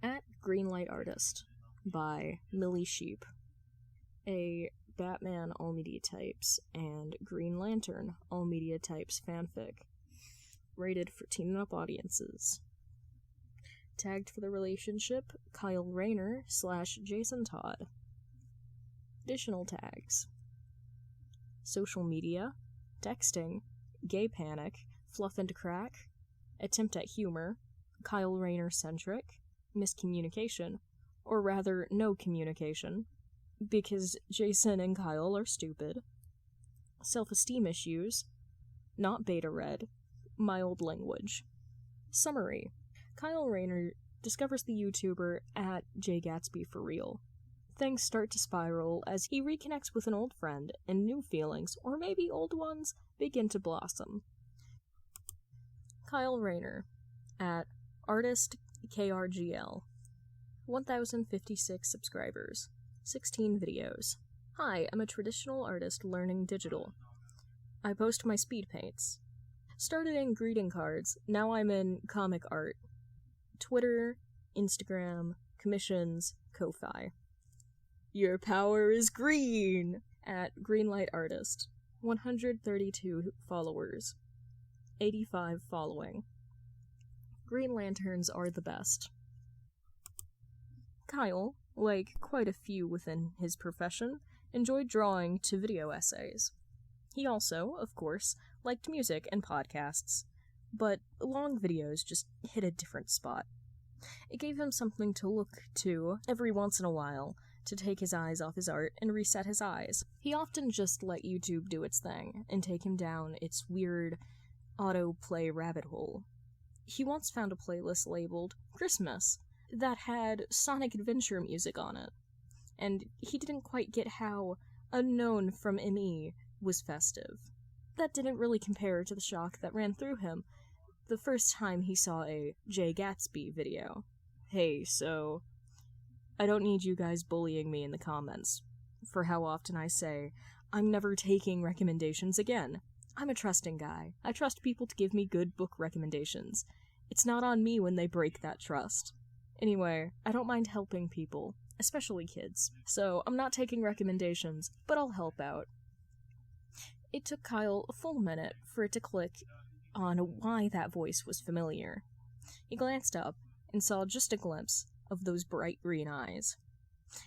At Greenlight Artist by Millie Sheep, a Batman All Media Types and Green Lantern All Media Types fanfic, rated for teen up audiences. Tagged for the relationship, Kyle Rayner / Jason Todd. Additional tags: social media, texting, gay panic, fluff and crack, attempt at humor, Kyle Rayner centric, miscommunication, or rather no communication, because Jason and Kyle are stupid, self-esteem issues, not beta read, mild language. Summary: Kyle Rayner discovers the YouTuber at JGatsbyForReal. Things start to spiral as he reconnects with an old friend, and new feelings, or maybe old ones, begin to blossom. Kyle Rayner at Artist KRGL. 1,056 subscribers. 16 videos. Hi, I'm a traditional artist learning digital. I post my speed paints. Started in greeting cards, now I'm in comic art. Twitter, Instagram, commissions, Ko-Fi. Your power is green! At Greenlight Artist. 132 followers. 85 following. Green Lanterns are the best. Kyle, like quite a few within his profession, enjoyed drawing to video essays. He also, of course, liked music and podcasts, but long videos just hit a different spot. It gave him something to look to every once in a while, to take his eyes off his art and reset his eyes. He often just let YouTube do its thing, and take him down its weird autoplay rabbit hole. He once found a playlist labeled Christmas that had Sonic Adventure music on it, and he didn't quite get how Unknown from ME was festive. That didn't really compare to the shock that ran through him the first time he saw a Jay Gatsby video. Hey, so I don't need you guys bullying me in the comments for how often I say, I'm never taking recommendations again. I'm a trusting guy. I trust people to give me good book recommendations. It's not on me when they break that trust. Anyway, I don't mind helping people, especially kids, so I'm not taking recommendations, but I'll help out. It took Kyle a full minute for it to click on why that voice was familiar. He glanced up and saw just a glimpse of those bright green eyes.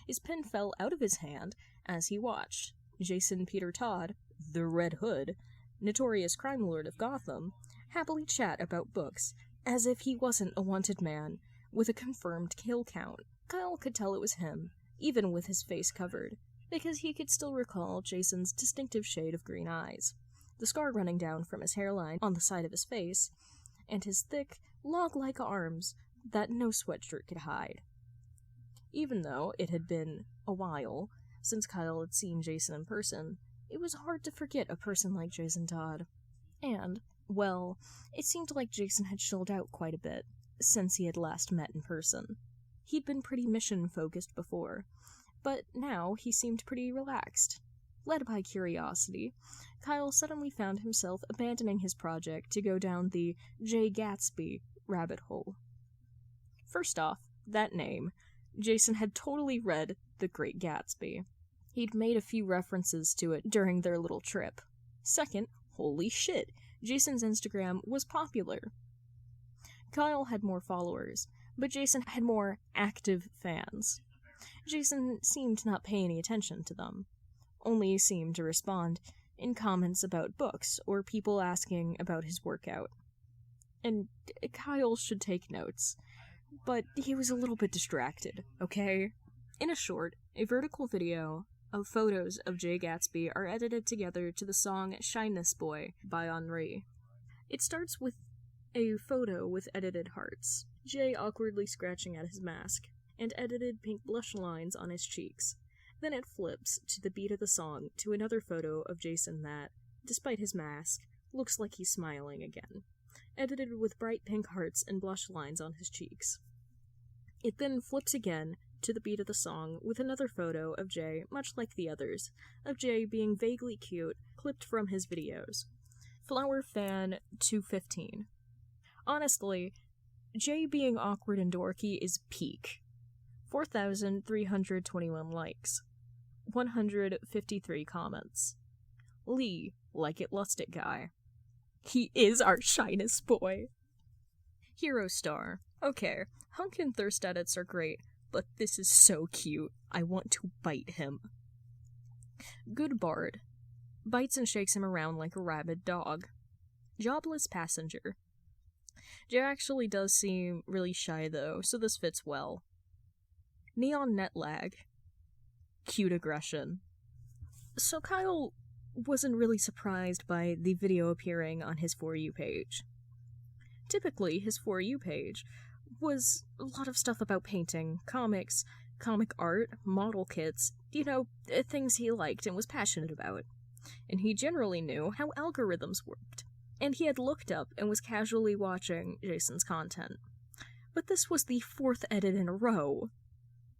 His pen fell out of his hand as he watched Jason Peter Todd, the Red Hood, notorious crime lord of Gotham, happily chat about books, as if he wasn't a wanted man with a confirmed kill count. Kyle could tell it was him, even with his face covered, because he could still recall Jason's distinctive shade of green eyes, the scar running down from his hairline on the side of his face, and his thick, log-like arms that no sweatshirt could hide. Even though it had been a while since Kyle had seen Jason in person, it was hard to forget a person like Jason Todd. And, well, it seemed like Jason had chilled out quite a bit since he had last met in person. He'd been pretty mission-focused before, but now he seemed pretty relaxed. Led by curiosity, Kyle suddenly found himself abandoning his project to go down the Jay Gatsby rabbit hole. First off, that name. Jason had totally read The Great Gatsby. He'd made a few references to it during their little trip. Second, holy shit, Jason's Instagram was popular. Kyle had more followers, but Jason had more active fans. Jason seemed to not pay any attention to them, only seemed to respond in comments about books or people asking about his workout. And Kyle should take notes, but he was a little bit distracted, okay? In a short, a vertical video of photos of Jay Gatsby are edited together to the song Shyness Boy by Henri. It starts with a photo with edited hearts, Jay awkwardly scratching at his mask, and edited pink blush lines on his cheeks. Then it flips to the beat of the song to another photo of Jason that, despite his mask, looks like he's smiling again, edited with bright pink hearts and blush lines on his cheeks. It then flips again to the beat of the song with another photo of Jay, much like the others, of Jay being vaguely cute, clipped from his videos. Flower Fan 215. Honestly, Jay being awkward and dorky is peak. 4,321 likes. 153 comments. Lee, like it lusted guy. He is our shynest boy. Hero star. Okay, hunk and thirst edits are great, but this is so cute. I want to bite him. Good bard. Bites and shakes him around like a rabid dog. Jobless passenger. Jay actually does seem really shy though, so this fits well. Neon net lag. Cute aggression. So Kyle wasn't really surprised by the video appearing on his For You page. Typically, his For You page was a lot of stuff about painting, comics, comic art, model kits, things he liked and was passionate about. And he generally knew how algorithms worked. And he had looked up and was casually watching Jason's content. But this was the 4th edit in a row.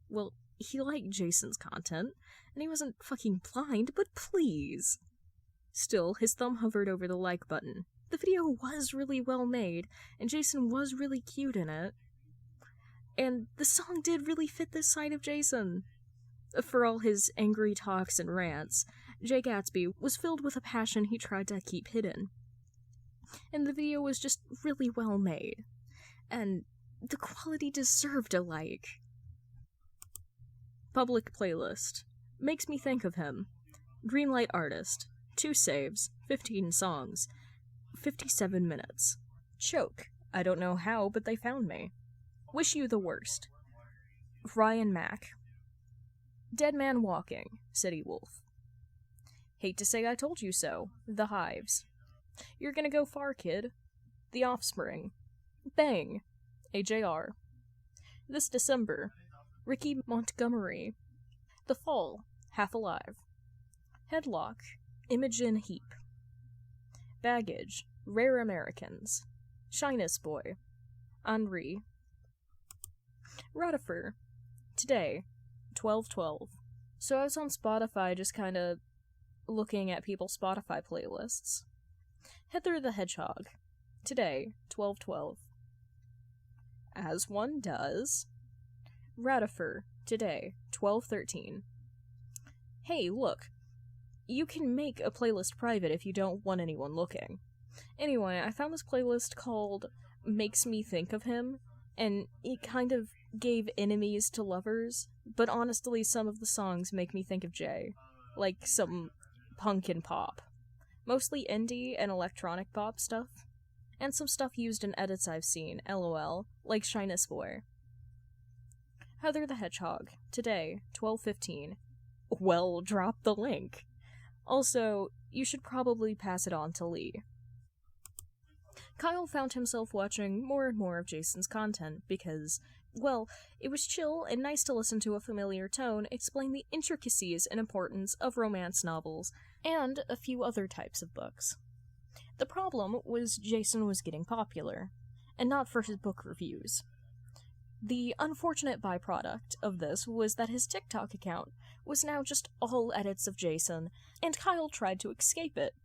Well, he liked Jason's content, and he wasn't fucking blind, but please. Still, his thumb hovered over the like button. The video was really well made, and Jason was really cute in it. And the song did really fit this side of Jason. For all his angry talks and rants, Jay Gatsby was filled with a passion he tried to keep hidden. And the video was just really well made. And the quality deserved a like. Public playlist. Makes me think of him. Greenlight artist. 2 saves. 15 songs. 57 minutes. Choke. I don't know how, but they found me. Wish you the worst. Ryan Mack. Dead Man Walking. City Wolf. Hate to say I told you so. The Hives. You're gonna go far, kid. The Offspring. Bang. AJR. This December. Ricky Montgomery. The Fall. Half Alive. Headlock. Imogen Heap. Baggage. Rare Americans. Shyness Boy. Henri. Ratifer. Today. 12/12. So I was on Spotify just kinda looking at people's Spotify playlists. Heather the Hedgehog. Today. 12/12. As one does. Ratifer. Today. 12/13. Hey, look. You can make a playlist private if you don't want anyone looking. Anyway, I found this playlist called Makes Me Think of Him, and it kind of gave enemies to lovers, but honestly some of the songs make me think of Jay. Like some punk and pop. Mostly indie and electronic pop stuff. And some stuff used in edits I've seen, lol, like Shyness Boy. Heather the Hedgehog. Today, 12:15. Well, drop the link. Also, you should probably pass it on to Lee. Kyle found himself watching more and more of Jason's content because, well, it was chill and nice to listen to a familiar tone explain the intricacies and importance of romance novels and a few other types of books. The problem was Jason was getting popular, and not for his book reviews. The unfortunate byproduct of this was that his TikTok account was now just all edits of Jason, and Kyle tried to escape it,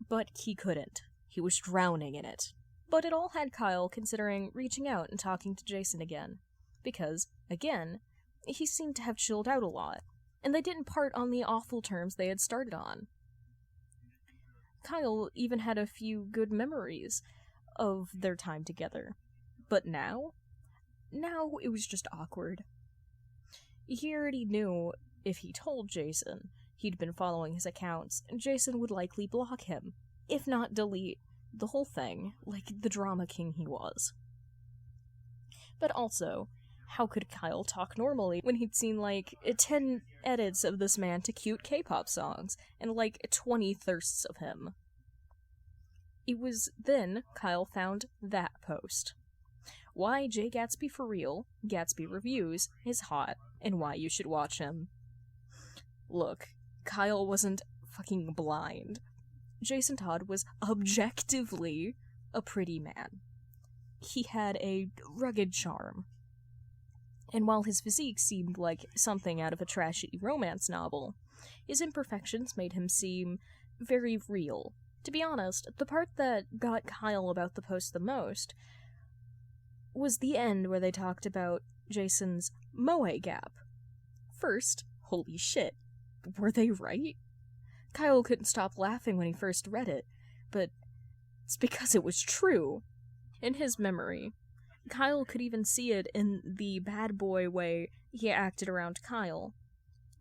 but he couldn't. He was drowning in it. But it all had Kyle considering reaching out and talking to Jason again, because, again, he seemed to have chilled out a lot, and they didn't part on the awful terms they had started on. Kyle even had a few good memories of their time together, but now it was just awkward. He already knew if he told Jason he'd been following his accounts, Jason would likely block him, if not delete the whole thing, like the drama king he was. But also, how could Kyle talk normally when he'd seen, 10 edits of this man to cute K-pop songs, and, 20 thirsts of him? It was then Kyle found that post. Why Jay Gatsby for Real, Gatsby Reviews, is hot, and why you should watch him. Look, Kyle wasn't fucking blind. Jason Todd was objectively a pretty man. He had a rugged charm. And while his physique seemed like something out of a trashy romance novel, his imperfections made him seem very real. To be honest, the part that got Kyle about the post the most was the end where they talked about Jason's moe gap. First, holy shit, were they right? Kyle couldn't stop laughing when he first read it, but it's because it was true. In his memory, Kyle could even see it in the bad boy way he acted around Kyle.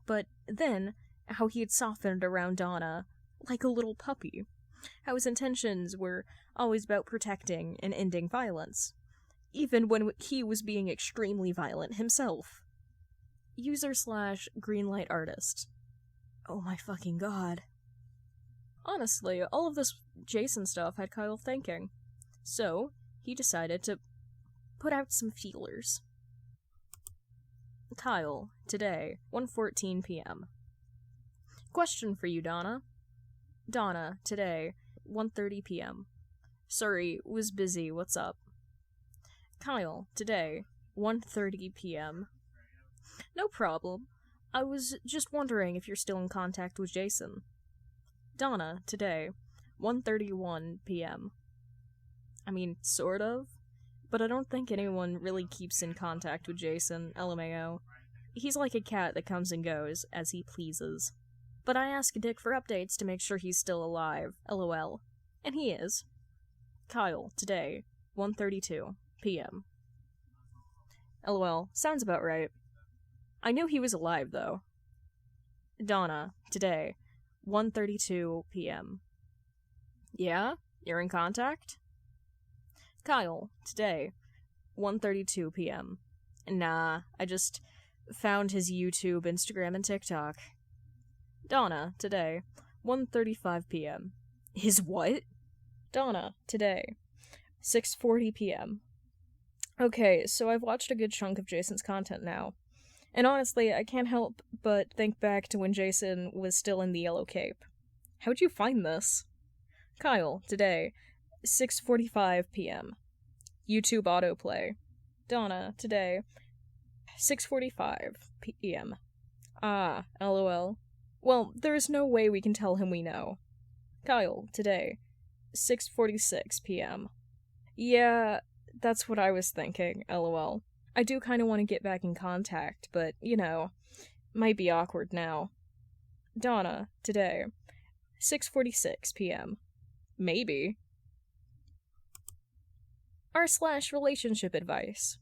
But then, how he had softened around Donna, like a little puppy. How his intentions were always about protecting and ending violence, even when he was being extremely violent himself. User/greenlight artist. Oh my fucking god. Honestly, all of this Jason stuff had Kyle thinking. So, he decided to put out some feelers. Kyle, today, 1:14 p.m. Question for you, Donna. Donna, today, 1:30 p.m. Sorry, was busy, what's up? Kyle, today, 1:30 p.m. No problem. I was just wondering if you're still in contact with Jason. Donna, today, 1:31 p.m. I mean, sort of, but I don't think anyone really keeps in contact with Jason, LMAO. He's like a cat that comes and goes as he pleases. But I ask Dick for updates to make sure he's still alive, LOL. And he is. Kyle, today, 1:32 p.m. LOL, sounds about right. I knew he was alive, though. Donna, today, 1:32 p.m. Yeah? You're in contact? Kyle, today, 1:32 p.m. Nah, I just found his YouTube, Instagram, and TikTok. Donna, today, 1:35 p.m. His what? Donna, today, 6:40 p.m. Okay, so I've watched a good chunk of Jason's content now. And honestly, I can't help but think back to when Jason was still in the Yellow Cape. How'd you find this? Kyle, today, 6:45 p.m. YouTube autoplay. Donna, today, 6:45 p.m. Ah, LOL. Well, there's no way we can tell him we know. Kyle, today, 6:46 p.m. Yeah, that's what I was thinking, LOL. I do kind of want to get back in contact, but, you know, might be awkward now. Donna, today, 6:46 p.m. Maybe. R/relationship advice.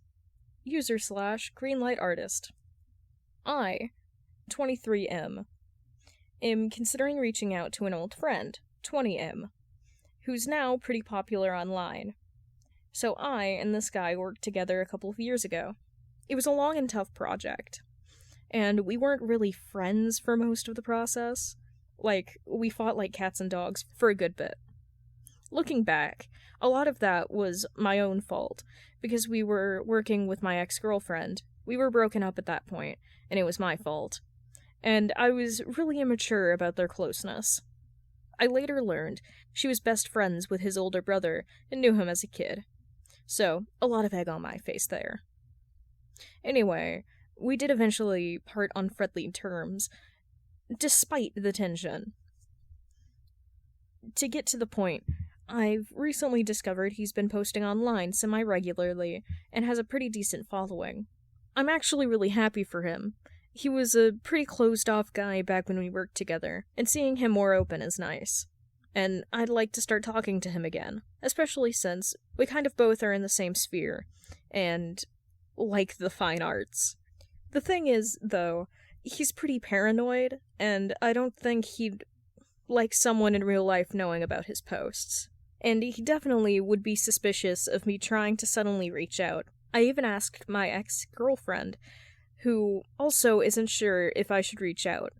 User/greenlight artist. I, 23M, am considering reaching out to an old friend, 20M, who's now pretty popular online. So I and this guy worked together a couple of years ago. It was a long and tough project, and we weren't really friends for most of the process. Like, we fought like cats and dogs for a good bit. Looking back, a lot of that was my own fault, because we were working with my ex-girlfriend. We were broken up at that point, and it was my fault. And I was really immature about their closeness. I later learned she was best friends with his older brother and knew him as a kid. So, a lot of egg on my face there. Anyway, we did eventually part on friendly terms, despite the tension. To get to the point, I've recently discovered he's been posting online semi-regularly and has a pretty decent following. I'm actually really happy for him. He was a pretty closed-off guy back when we worked together, and seeing him more open is nice. And I'd like to start talking to him again, especially since we kind of both are in the same sphere, and like the fine arts. The thing is, though, he's pretty paranoid, and I don't think he'd like someone in real life knowing about his posts. And he definitely would be suspicious of me trying to suddenly reach out. I even asked my ex-girlfriend, who also isn't sure if I should reach out.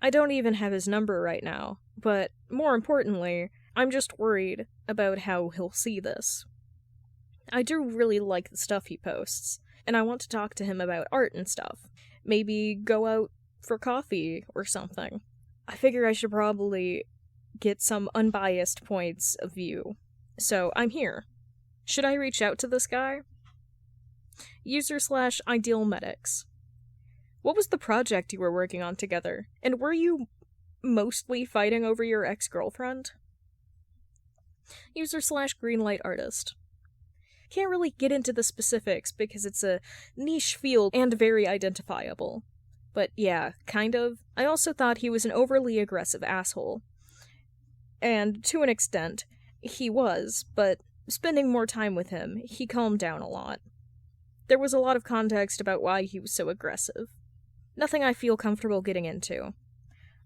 I don't even have his number right now, but more importantly, I'm just worried about how he'll see this. I do really like the stuff he posts, and I want to talk to him about art and stuff. Maybe go out for coffee or something. I figure I should probably get some unbiased points of view. So, I'm here. Should I reach out to this guy? User/ideal medics. What was the project you were working on together? And were you mostly fighting over your ex-girlfriend? User/greenlight artist. Can't really get into the specifics because it's a niche field and very identifiable. But yeah, kind of. I also thought he was an overly aggressive asshole. And to an extent, he was, but spending more time with him, he calmed down a lot. There was a lot of context about why he was so aggressive. Nothing I feel comfortable getting into.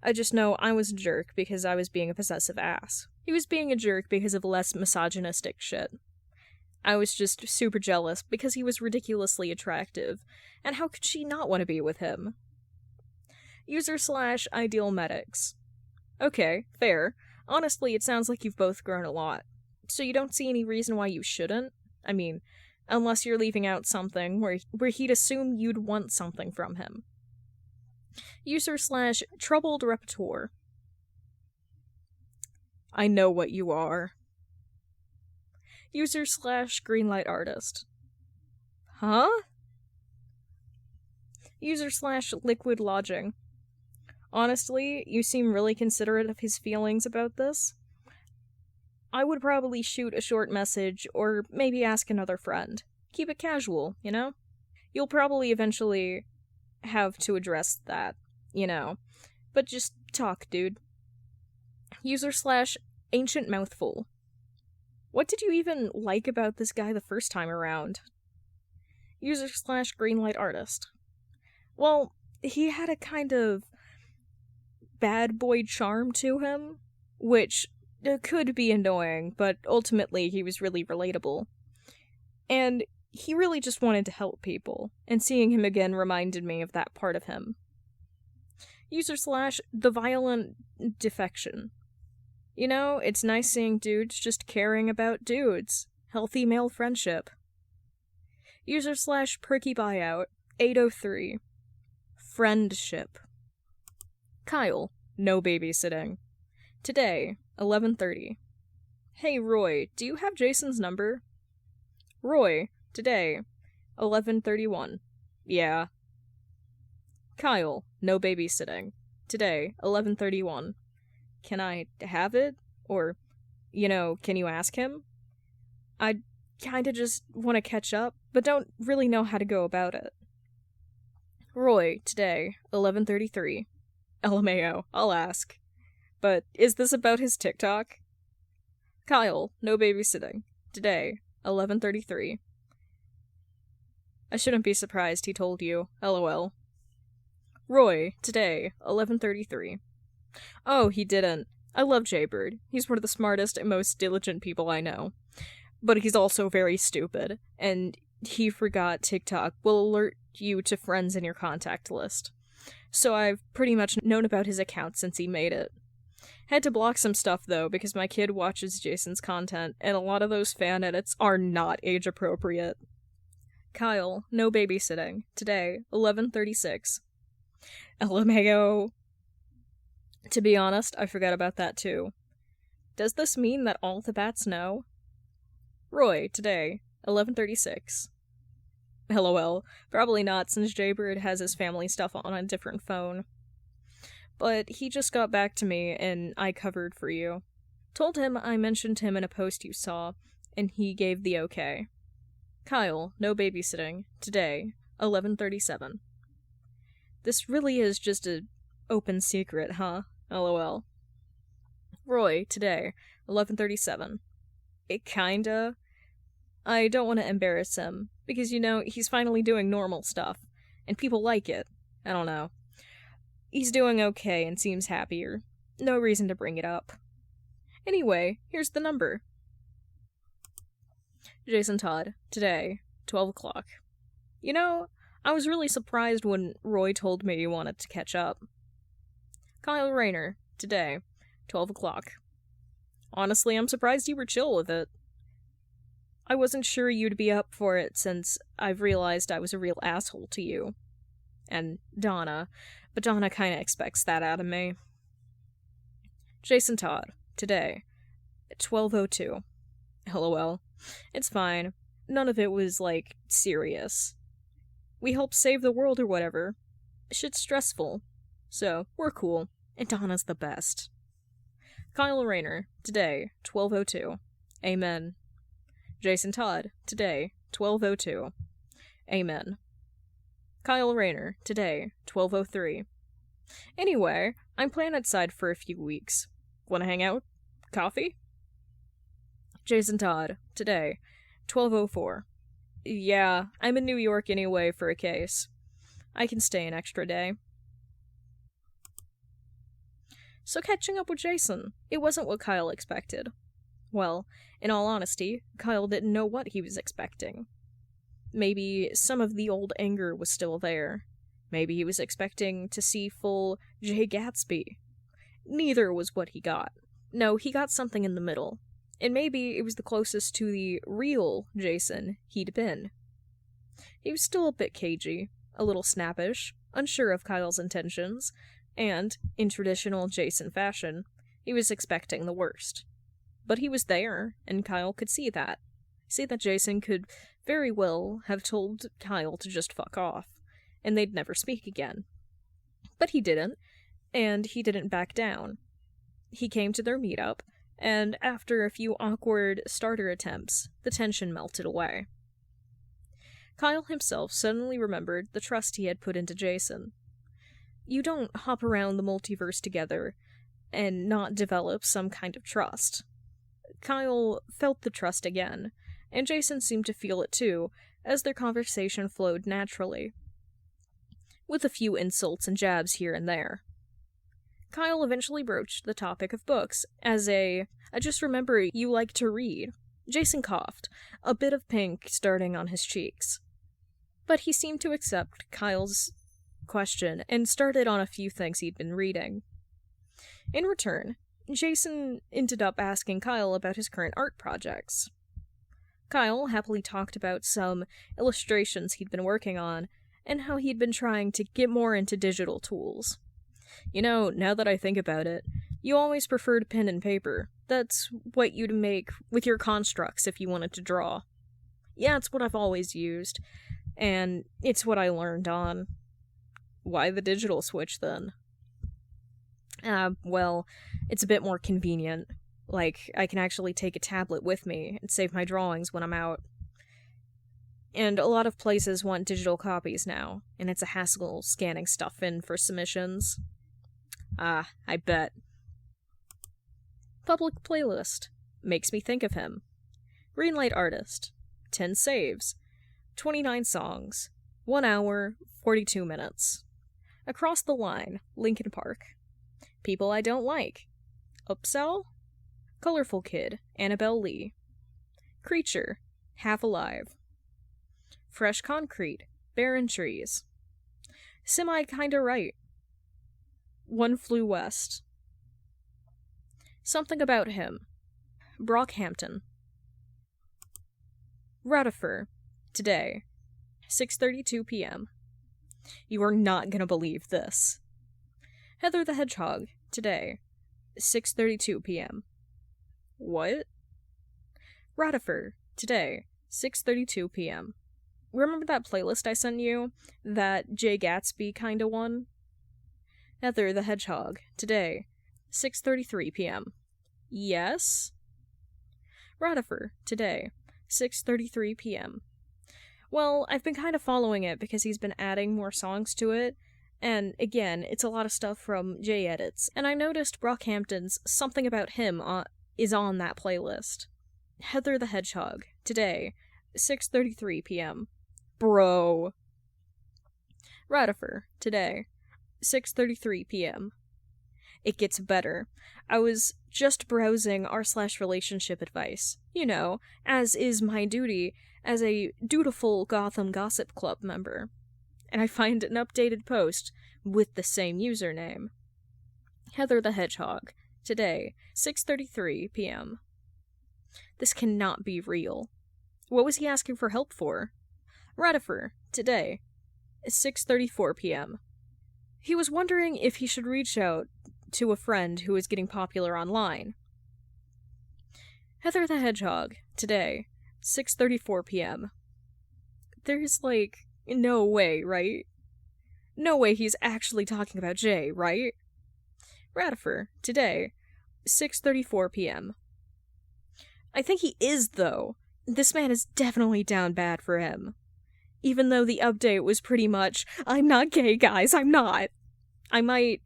I just know I was a jerk because I was being a possessive ass. He was being a jerk because of less misogynistic shit. I was just super jealous because he was ridiculously attractive, and how could she not want to be with him? User/ideal medics. Okay, fair. Honestly, it sounds like you've both grown a lot. So you don't see any reason why you shouldn't? I mean, unless you're leaving out something where he'd assume you'd want something from him. User/troubled repertoire. I know what you are. User/greenlight artist. Huh? User/liquid lodging. Honestly, you seem really considerate of his feelings about this. I would probably shoot a short message, or maybe ask another friend. Keep it casual, you know? You'll probably eventually have to address that, you know. But just talk, dude. User/ancient mouthful. What did you even like about this guy the first time around? User/greenlight artist. Well, he had a kind of bad boy charm to him, which could be annoying, but ultimately he was really relatable. And he really just wanted to help people, and seeing him again reminded me of that part of him. User/the violent defection. You know, it's nice seeing dudes just caring about dudes. Healthy male friendship. User/perky buyout. 803. Friendship. Kyle, no babysitting. Today, 11:30. Hey Roy, do you have Jason's number? Roy, today, 11:31. Yeah. Kyle, no babysitting. Today, 11:31. Can I have it? Or, can you ask him? I kinda just want to catch up, but don't really know how to go about it. Roy, today, 11:33. LMAO, I'll ask. But is this about his TikTok? Kyle, no babysitting. Today, 11:33. I shouldn't be surprised he told you. LOL. Roy, today, 11:33. Oh, he didn't. I love Jaybird. He's one of the smartest and most diligent people I know. But he's also very stupid, and he forgot TikTok will alert you to friends in your contact list. So I've pretty much known about his account since he made it. Had to block some stuff though, because my kid watches Jason's content, and a lot of those fan edits are not age appropriate. Kyle, no babysitting. Today, 11:36. LMAO. To be honest, I forgot about that too. Does this mean that all the bats know? Roy, today, 11:36. LOL. Probably not, since Jaybird has his family stuff on a different phone. But he just got back to me, and I covered for you. Told him I mentioned him in a post you saw, and he gave the okay. Kyle, no babysitting. Today, 11:37. This really is just a open secret, huh? LOL. Roy, today, 11:37. It kinda. I don't want to embarrass him, because, he's finally doing normal stuff, and people like it. I don't know. He's doing okay and seems happier. No reason to bring it up. Anyway, here's the number. Jason Todd, today, 12 o'clock. I was really surprised when Roy told me he wanted to catch up. Kyle Rayner, today, 12 o'clock. Honestly, I'm surprised you were chill with it. I wasn't sure you'd be up for it since I've realized I was a real asshole to you. And Donna, but Donna kinda expects that out of me. Jason Todd, today, 12:02. LOL. It's fine. None of it was, serious. We helped save the world or whatever. Shit's stressful. So, we're cool. And Donna's the best. Kyle Rayner, today, 12:02. Amen. Jason Todd, today, 12:02. Amen. Kyle Rayner, today, 12:03. Anyway, I'm planetside for a few weeks. Wanna hang out? Coffee? Jason Todd, today, 12:04. Yeah, I'm in New York anyway for a case. I can stay an extra day. So catching up with Jason, it wasn't what Kyle expected. Well, in all honesty, Kyle didn't know what he was expecting. Maybe some of the old anger was still there. Maybe he was expecting to see full Jay Gatsby. Neither was what he got. No, he got something in the middle. And maybe it was the closest to the real Jason he'd been. He was still a bit cagey, a little snappish, unsure of Kyle's intentions, and, in traditional Jason fashion, he was expecting the worst. But he was there, and Kyle could see that. See that Jason could very well have told Kyle to just fuck off, and they'd never speak again. But he didn't, and he didn't back down. He came to their meetup, and after a few awkward starter attempts, the tension melted away. Kyle himself suddenly remembered the trust he had put into Jason. You don't hop around the multiverse together and not develop some kind of trust. Kyle felt the trust again, and Jason seemed to feel it too, as their conversation flowed naturally, with a few insults and jabs here and there. Kyle eventually broached the topic of books as I just remember you like to read. Jason coughed, a bit of pink starting on his cheeks. But he seemed to accept Kyle's question and started on a few things he'd been reading. In return, Jason ended up asking Kyle about his current art projects. Kyle happily talked about some illustrations he'd been working on, and how he'd been trying to get more into digital tools. You know, now that I think about it, you always preferred pen and paper. That's what you'd make with your constructs if you wanted to draw. Yeah, it's what I've always used, and it's what I learned on. Why the digital switch, then? Well, it's a bit more convenient. Like, I can actually take a tablet with me and save my drawings when I'm out. And a lot of places want digital copies now, and it's a hassle scanning stuff in for submissions. I bet. Public playlist. Makes me think of him. Greenlight artist. 10 saves. 29 songs. 1 hour, 42 minutes. Across the line. Linkin Park. People I don't like. Upsell? Colorful Kid. Annabelle Lee. Creature. Half Alive. Fresh Concrete. Barren Trees. Semi Kinda Right. One Flew West. Something About Him. Brockhampton. Ratifer. Today. 6:32 p.m. You are not gonna believe this. Heather the Hedgehog. Today. 6:32 p.m. What? Ratifer. Today. 6:32 p.m. Remember that playlist I sent you? That Jay Gatsby kinda one? Heather the Hedgehog. Today. 6:33 p.m. Yes? Ratifer. Today. 6:33 p.m. Well, I've been kind of following it because he's been adding more songs to it, and again, it's a lot of stuff from Jay edits, and I noticed Brockhampton's Something About Him is on that playlist. Heather the Hedgehog. Today. 6:33 p.m. Bro. Ratifer. Today. 6:33 p.m. It gets better. I was just browsing r/relationship advice, you know, as is my duty as a dutiful Gotham Gossip Club member, and I find an updated post with the same username. Heather the Hedgehog. Today, 6:33 p.m. This cannot be real. What was he asking for help for? Ratifer. Today, 6:34 p.m. He was wondering if he should reach out to a friend who is getting popular online. Heather the Hedgehog. Today, 6:34 p.m. There's, no way, right? No way he's actually talking about Jay, right? Ratifer. Today, 6:34 p.m. I think he is, though. this man is definitely down bad for him. Even though the update was pretty much, I'm not gay, guys, I'm not. I might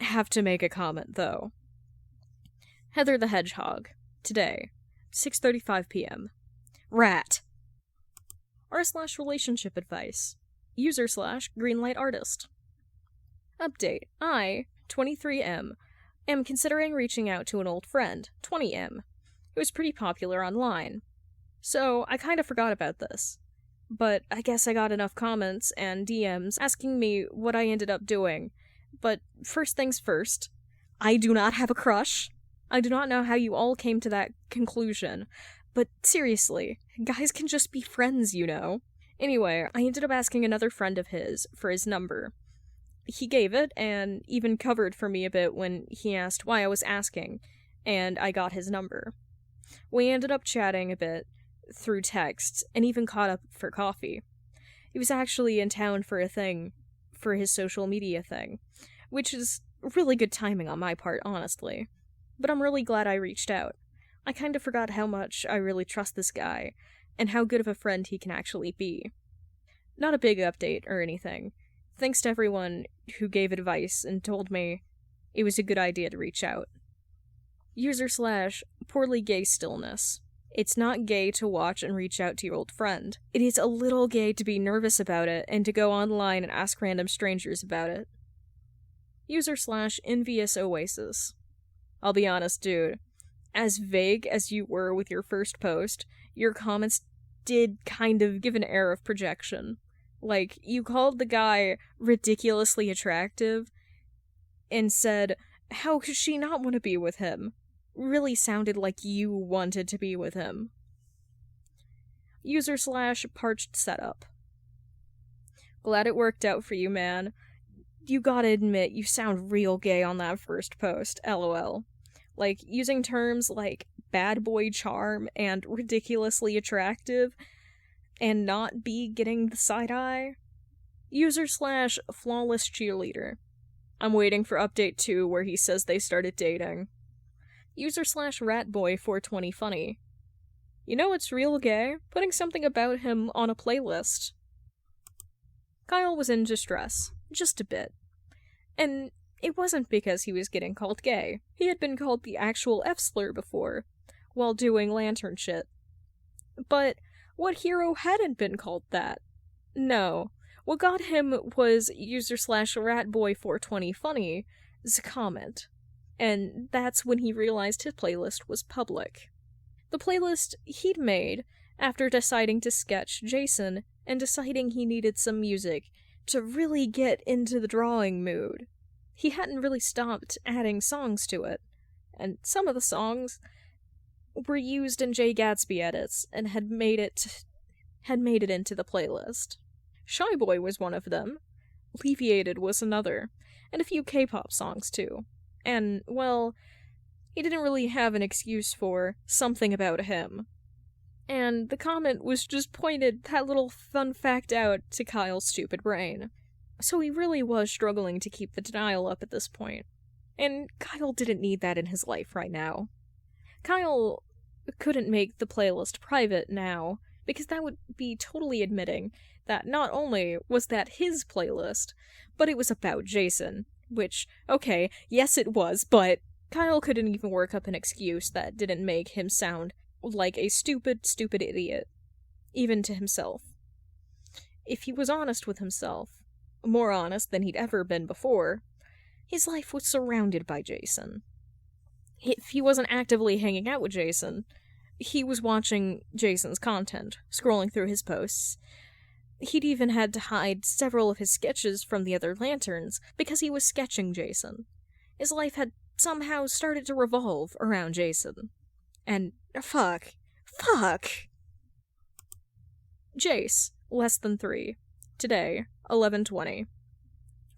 have to make a comment, though. Heather the Hedgehog. Today. 6:35 p.m. Rat. r/relationship advice. User / greenlight artist. Update. I, 23M, am considering reaching out to an old friend, 20M, who is pretty popular online. So, I kinda forgot about this. But I guess I got enough comments and DMs asking me what I ended up doing. But first things first, I do not have a crush. I do not know how you all came to that conclusion. But seriously, guys can just be friends, you know. Anyway, I ended up asking another friend of his for his number. He gave it, and even covered for me a bit when he asked why I was asking, and I got his number. We ended up chatting a bit through text, and even caught up for coffee. He was actually in town for his social media thing, which is really good timing on my part, honestly. But I'm really glad I reached out. I kind of forgot how much I really trust this guy, and how good of a friend he can actually be. Not a big update or anything. Thanks to everyone who gave advice and told me it was a good idea to reach out. User / poorly gay stillness. It's not gay to watch and reach out to your old friend. It is a little gay to be nervous about it and to go online and ask random strangers about it. User / envious oasis. I'll be honest, dude. As vague as you were with your first post, your comments did kind of give an air of projection. Like, you called the guy ridiculously attractive and said, how could she not want to be with him? Really sounded like you wanted to be with him. User / parched setup. Glad it worked out for you, man. You gotta admit, you sound real gay on that first post, lol. Like, using terms like bad boy charm and ridiculously attractive, and not be getting the side eye. User / flawless cheerleader. I'm waiting for update 2 where he says they started dating. User / ratboy420 funny. You know what's real gay? Putting something about him on a playlist. Kyle was in distress. Just a bit. And it wasn't because he was getting called gay. He had been called the actual F-slur before, while doing lantern shit. But what hero hadn't been called that? No. What got him was user / ratboy420 funny's comment. And that's when he realized his playlist was public. The playlist he'd made after deciding to sketch Jason and deciding he needed some music to really get into the drawing mood. He hadn't really stopped adding songs to it, and some of the songs were used in Jay Gatsby edits and had made it into the playlist. Shy Boy was one of them, Alleviated was another, and a few K-pop songs too. And, well, he didn't really have an excuse for something about him. And the comment was just pointed that little fun fact out to Kyle's stupid brain. So he really was struggling to keep the denial up at this point. And Kyle didn't need that in his life right now. Kyle couldn't make the playlist private now, because that would be totally admitting that not only was that his playlist, but it was about Jason. Which, okay, yes it was, but Kyle couldn't even work up an excuse that didn't make him sound like a stupid idiot. Even to himself. If he was honest with himself, more honest than he'd ever been before, his life was surrounded by Jason. If he wasn't actively hanging out with Jason, he was watching Jason's content, scrolling through his posts. He'd even had to hide several of his sketches from the other lanterns because he was sketching Jason. His life had somehow started to revolve around Jason. And fuck. Jace, less than 3. Today, 11:20.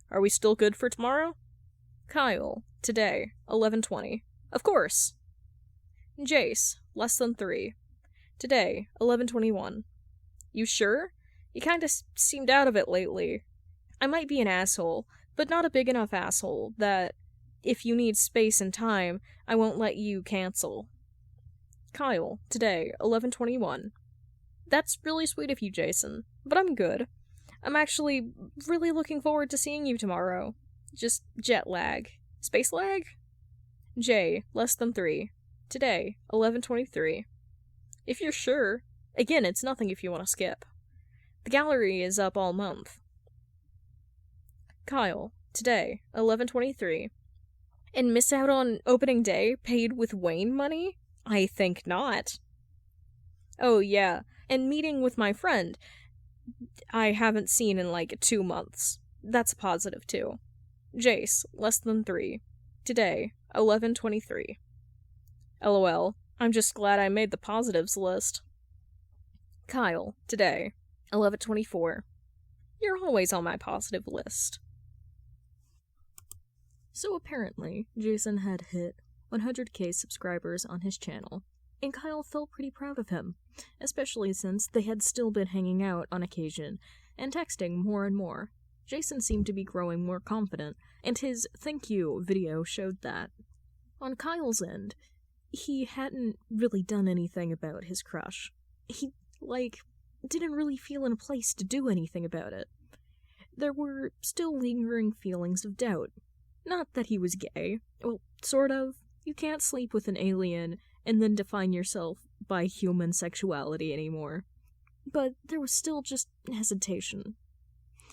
Are we still good for tomorrow? Kyle, today, 11:20. Of course. Jace, less than 3. Today, 11:21. You sure? You kinda seemed out of it lately. I might be an asshole, but not a big enough asshole that if you need space and time, I won't let you cancel. Kyle, today, 11:21. That's really sweet of you, Jason, but I'm good. I'm actually really looking forward to seeing you tomorrow. Just jet lag. Space lag? J, less than 3. Today, 11:23. If you're sure. Again, it's nothing if you want to skip. The gallery is up all month. Kyle, today, 11:23. And miss out on opening day paid with Wayne money? I think not. Oh yeah, and meeting with my friend I haven't seen in like 2 months. That's a positive too. Jace, less than 3. Today, 11:23. LOL, I'm just glad I made the positives list. Kyle, today, 11:24. You're always on my positive list. So apparently, Jason had hit 100k subscribers on his channel, and Kyle felt pretty proud of him, especially since they had still been hanging out on occasion and texting more and more. Jason seemed to be growing more confident, and his thank you video showed that. On Kyle's end, he hadn't really done anything about his crush. He, didn't really feel in a place to do anything about it. There were still lingering feelings of doubt. Not that he was gay. Well, sort of. You can't sleep with an alien and then define yourself by human sexuality anymore. But there was still just hesitation.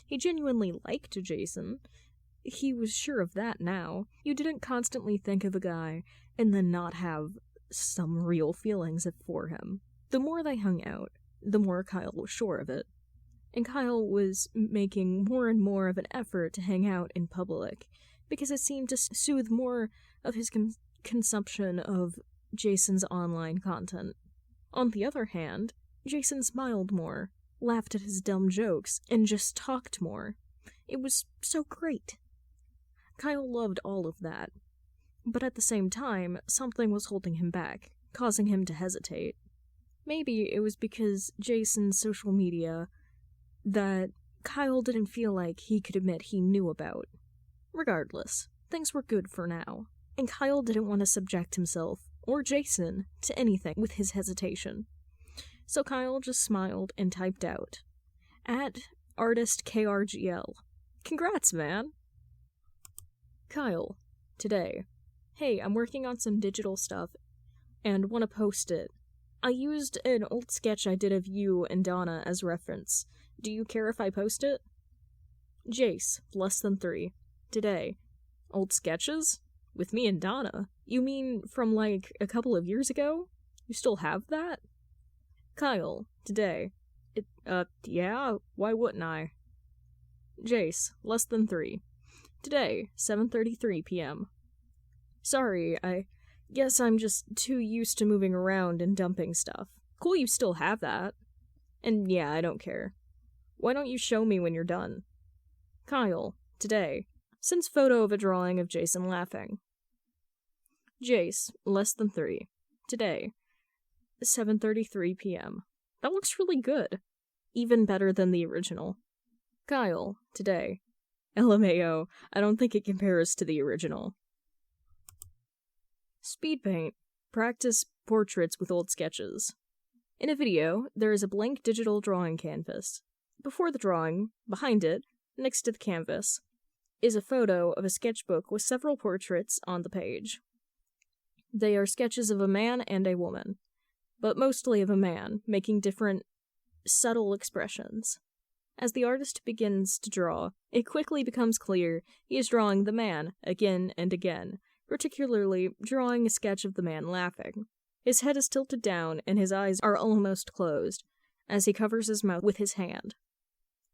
He genuinely liked Jason. He was sure of that now. You didn't constantly think of a guy and then not have some real feelings for him. The more they hung out, the more Kyle was sure of it. And Kyle was making more and more of an effort to hang out in public, because it seemed to soothe more of his consumption of Jason's online content. On the other hand, Jason smiled more, laughed at his dumb jokes, and just talked more. It was so great. Kyle loved all of that. But at the same time, something was holding him back, causing him to hesitate. Maybe it was because Jason's social media that Kyle didn't feel like he could admit he knew about. Regardless, things were good for now, and Kyle didn't want to subject himself, or Jason, to anything with his hesitation. So Kyle just smiled and typed out, @ArtistKRGL. Congrats, man! Kyle, today. Hey, I'm working on some digital stuff, and want to post it. I used an old sketch I did of you and Donna as reference. Do you care if I post it? Jace, less than 3. Today. Old sketches? With me and Donna? You mean from a couple of years ago? You still have that? Kyle, today. Yeah, why wouldn't I? Jace, less than 3. Today, 7:33 p.m. Sorry, I guess I'm just too used to moving around and dumping stuff. Cool you still have that. And yeah, I don't care. Why don't you show me when you're done? Kyle, today. Sends photo of a drawing of Jason laughing. Jace, less than 3. Today. 7:33 p.m. That looks really good. Even better than the original. Kyle, today. LMAO, I don't think it compares to the original. Speed paint. Practice portraits with old sketches. In a video, there is a blank digital drawing canvas. Before the drawing, behind it, next to the canvas, is a photo of a sketchbook with several portraits on the page. They are sketches of a man and a woman, but mostly of a man, making different, subtle expressions. As the artist begins to draw, it quickly becomes clear he is drawing the man again and again, particularly drawing a sketch of the man laughing. His head is tilted down and his eyes are almost closed, as he covers his mouth with his hand.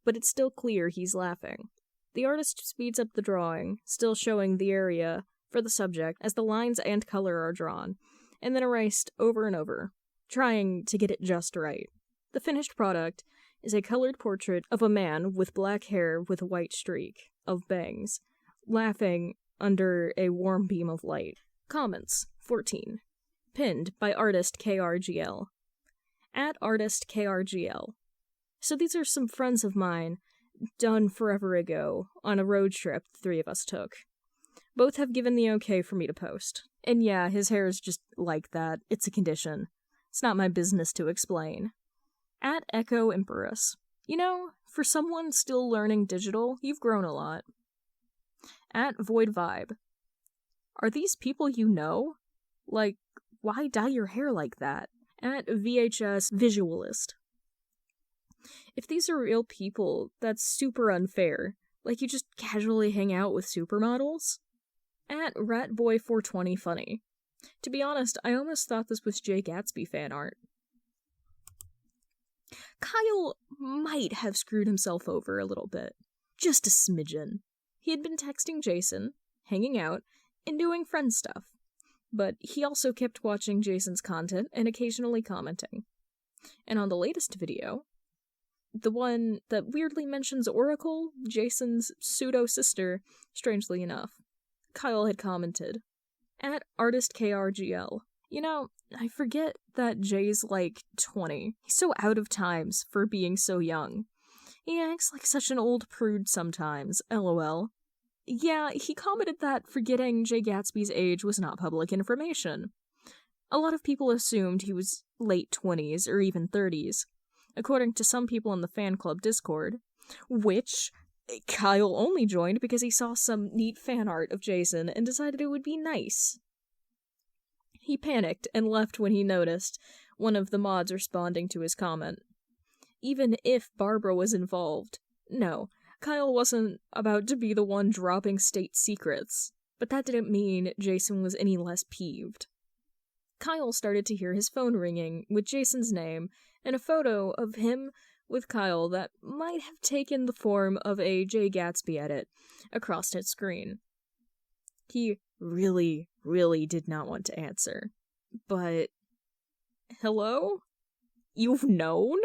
But it's still clear he's laughing. The artist speeds up the drawing, still showing the area for the subject as the lines and color are drawn, and then erased over and over, trying to get it just right. The finished product is a colored portrait of a man with black hair with a white streak of bangs, laughing under a warm beam of light. Comments, 14. Pinned by artist KRGL. @ArtistKRGL. So these are some friends of mine, done forever ago, on a road trip the 3 of us took. Both have given the okay for me to post. And yeah, his hair is just like that. It's a condition. It's not my business to explain. At Echo Empress. You know, for someone still learning digital, you've grown a lot. At Void Vibe. Are these people you know? Like, why dye your hair like that? At VHS Visualist. If these are real people, that's super unfair. Like you just casually hang out with supermodels? At Ratboy420 Funny. To be honest, I almost thought this was Jay Gatsby fan art. Kyle might have screwed himself over a little bit. Just a smidgen. He had been texting Jason, hanging out, and doing friend stuff. But he also kept watching Jason's content and occasionally commenting. And on the latest video, the one that weirdly mentions Oracle, Jason's pseudo-sister, strangely enough, Kyle had commented, at ArtistKRGL. You know, I forget that Jay's like 20. He's so out of times for being so young. He acts like such an old prude sometimes, lol. Yeah, he commented that forgetting Jay Gatsby's age was not public information. A lot of people assumed he was late 20s or even 30s, according to some people in the fan club Discord, which Kyle only joined because he saw some neat fan art of Jason and decided it would be nice. He panicked and left when he noticed one of the mods responding to his comment. Even if Barbara was involved, no, Kyle wasn't about to be the one dropping state secrets, but that didn't mean Jason was any less peeved. Kyle started to hear his phone ringing with Jason's name and a photo of him with Kyle that might have taken the form of a Jay Gatsby edit across his screen. He really, really did not want to answer. But, hello? You've known?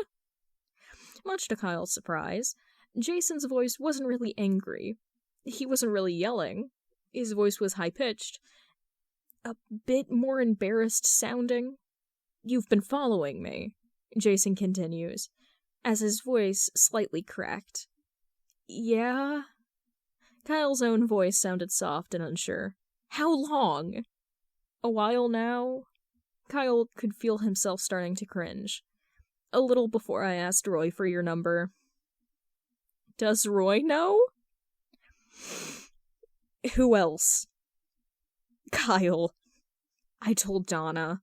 Much to Kyle's surprise, Jason's voice wasn't really angry. He wasn't really yelling. His voice was high-pitched. A bit more embarrassed sounding. You've been following me, Jason continues, as his voice slightly cracked. Yeah? Kyle's own voice sounded soft and unsure. How long? A while now? Kyle could feel himself starting to cringe. A little before I asked Roy for your number. Does Roy know? Who else? Kyle. I told Donna.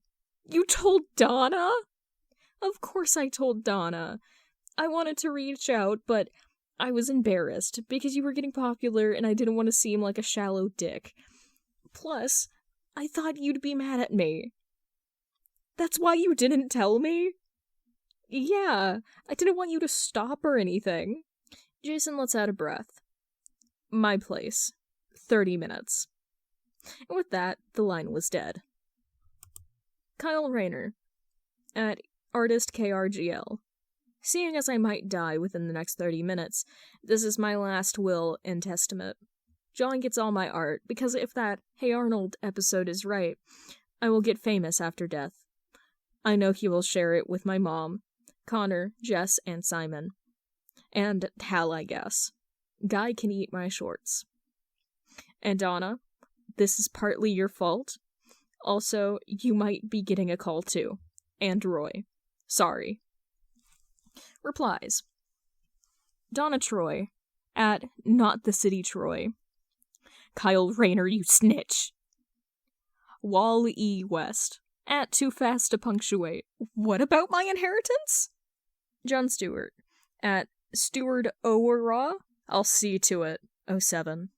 You told Donna? Of course I told Donna. I wanted to reach out, but I was embarrassed because you were getting popular and I didn't want to seem like a shallow dick. Plus, I thought you'd be mad at me. That's why you didn't tell me? Yeah, I didn't want you to stop or anything. Jason lets out a breath. My place. 30 minutes. And with that, the line was dead. Kyle Rayner. At ArtistKRGL. Seeing as I might die within the next 30 minutes, this is my last will and testament. John gets all my art, because if that Hey Arnold episode is right, I will get famous after death. I know he will share it with my mom, Connor, Jess, and Simon. And Hal, I guess. Guy can eat my shorts. And Donna, this is partly your fault. Also, you might be getting a call too. And Roy. Sorry. Replies. Donna Troy. At Not the City Troy. Kyle Rayner, you snitch. Wall E. West. At Too Fast to Punctuate. What about my inheritance? John Stewart. At Steward O'Ra. I'll see to it. 07.